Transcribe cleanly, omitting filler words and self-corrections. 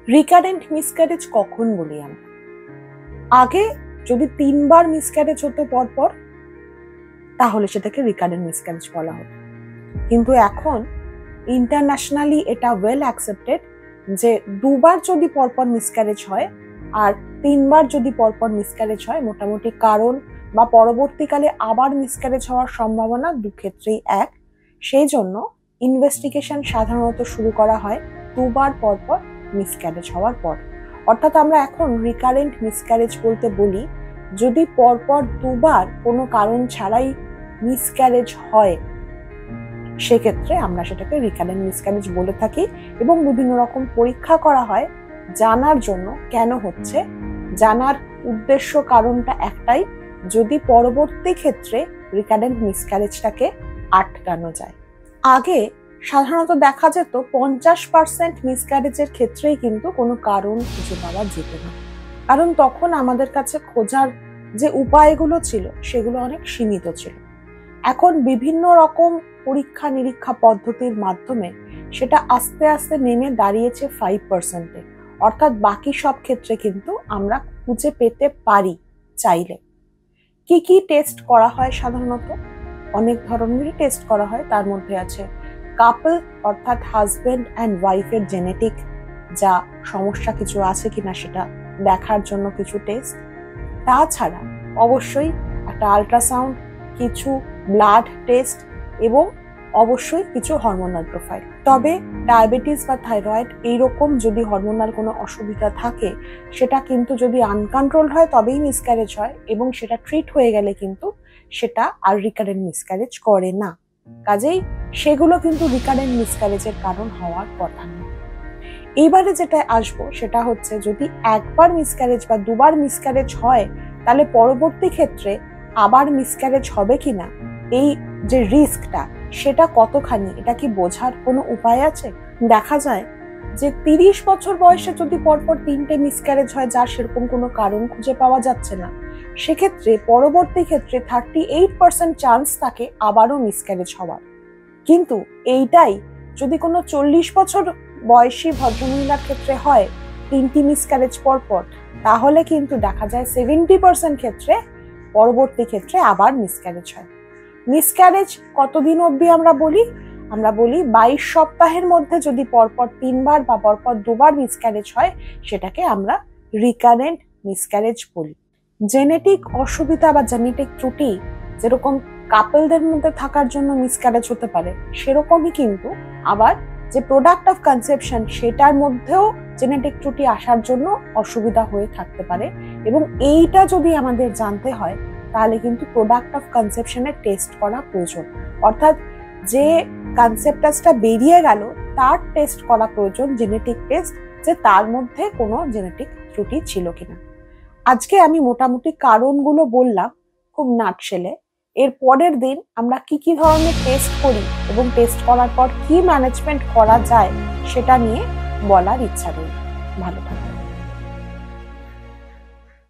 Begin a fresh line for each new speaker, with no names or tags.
Recurrent miscarriage কখন বলি আমরা? আগে যদি 3 বার মিসক্যারেজ হতো পরপর তাহলে সেটাকে রিকারেন্ট মিসক্যারেজ বলা হতো। কিন্তু এখন ইন্টারন্যাশনালি এটা ওয়েল অ্যাকসেপ্টেড যে 2 বার যদি পরপর মিসক্যারেজ হয় আর 3 বার যদি পরপর মিসক্যারেজ হয়, মোটামুটি কারণ বা পরবর্তীকালে আবার মিসক্যারেজ হওয়ার সম্ভাবনা দুক্ষেত্রেই এক। সেই জন্য ইনভেস্টিগেশন সাধারণত শুরু করা হয় 2 বার পরপর মিসক্যারেজ হওয়ার পর। অর্থাৎ আমরা এখন রিকারেন্ট মিসক্যারেজ বলতে বলি যদি পরপর 2 বার কোনো কারণ ছাড়াই মিসক্যারেজ হয়, সেক্ষেত্রে আমরা সেটাকে রিকারেন্ট মিসক্যারেজ বলে থাকি। এবং বিভিন্ন রকম পরীক্ষা করা হয় জানার জন্য কেন হচ্ছে। জানার উদ্দেশ্য কারণটা একটাই, যদি পরবর্তী ক্ষেত্রে রিকারেন্ট মিসক্যারেজটাকে আটকানো যায়। আগে সাধারণত দেখা যেত 50% মিসক্যারেজের ক্ষেত্রেই কিন্তু কোনো কারণ খুঁজে পাওয়া যেত না, কারণ তখন আমাদের কাছে খোঁজার যে উপায়গুলো ছিল সেগুলো অনেক সীমিত ছিল। এখন বিভিন্ন রকম পরীক্ষা নিরীক্ষা পদ্ধতির মাধ্যমে সেটা আস্তে আস্তে নেমে দাঁড়িয়েছে 5%-এ। অর্থাৎ বাকি সব ক্ষেত্রে কিন্তু আমরা খুঁজে পেতে পারি চাইলে। কি কি টেস্ট করা হয়? সাধারণত অনেক ধরনেরই টেস্ট করা হয়। তার মধ্যে আছে কাপল অর্থাৎ হাজব্যান্ড অ্যান্ড ওয়াইফের জেনেটিক যা সমস্যা কিছু আছে কিনা সেটা দেখার জন্য কিছু টেস্ট। তাছাড়া অবশ্যই একটা আল্ট্রাসাউন্ড, কিছু ব্লাড টেস্ট এবং অবশ্যই কিছু হরমোনাল প্রোফাইল। তবে ডায়াবেটিস বা থাইরয়েড এইরকম যদি হরমোনাল কোনো অসুবিধা থাকে, সেটা কিন্তু যদি আনকন্ট্রোলড হয় তবেই মিসক্যারেজ হয়, এবং সেটা ট্রিট হয়ে গেলে কিন্তু সেটা আর রিকারেন্ট মিসক্যারেজ করে না। কাজেই সেগুলো কিন্তু রিকারেন্ট মিসক্যারেজের কারণ হওয়ার কথা না। এইবারে যেটা আসবো সেটা হচ্ছে যদি একবার মিসক্যারেজ বা 2 বার মিসক্যারেজ হয়, তাহলে পরবর্তী ক্ষেত্রে আবার মিসক্যারেজ হবে কিনা, এই যে রিস্কটা সেটা কতখানি, এটা কি বোঝার কোনো উপায় আছে? দেখা যায় যে 30 বছর বয়সে যদি পরপর 3টে মিসক্যারেজ হয় যার সেরকম কোনো কারণ খুঁজে পাওয়া যাচ্ছে না, সেক্ষেত্রে পরবর্তী ক্ষেত্রে 38% চান্স থাকে আবারও মিসক্যারেজ হওয়ার। কিন্তু এইটাই যদি কোনো 40 বছর বয়সী ভদ্রমহিলার ক্ষেত্রে হয় 3টি মিসক্যারেজ পরপর, তাহলে কিন্তু দেখা যায় 70% ক্ষেত্রে পরবর্তী ক্ষেত্রে আবার মিসক্যারেজ হয়। মিসক্যারেজ কতদিন অবধি আমরা বলি? আমরা বলি 22 সপ্তাহের মধ্যে যদি পরপর 3 বার বা পরপর 2 বার মিসক্যারেজ হয়, সেটাকে আমরা রিকারেন্ট মিসক্যারেজ বলি। জেনেটিক অসুবিধা বা জেনেটিক ত্রুটি যেরকম কাপলদের মধ্যে থাকার জন্য মিসক্যারেজ হতে পারে, সেরকমই কিন্তু আবার যে প্রোডাক্ট অফ কনসেপশন সেটার মধ্যেও জেনেটিক ত্রুটি আসার জন্য অসুবিধা হয়ে থাকতে পারে। এবং এইটা যদি আমাদের জানতে হয় তাহলে কিন্তু প্রোডাক্ট অফ কনসেপশনের টেস্ট করা প্রয়োজন। অর্থাৎ যে কনসেপ্টাসটা বেরিয়ে গেল তার টেস্ট করা প্রয়োজন, জেনেটিক টেস্ট, যে তার মধ্যে কোনো জেনেটিক ত্রুটি ছিল কিনা। আজকে আমি মোটামুটি কারণগুলো বললাম খুব নাটশেলে। এর পরের দিন আমরা কি কি ধরনের টেস্ট করি এবং টেস্ট করার পর কি ম্যানেজমেন্ট করা যায় সেটা নিয়ে বলার ইচ্ছা রইল। ভালো থাকবেন।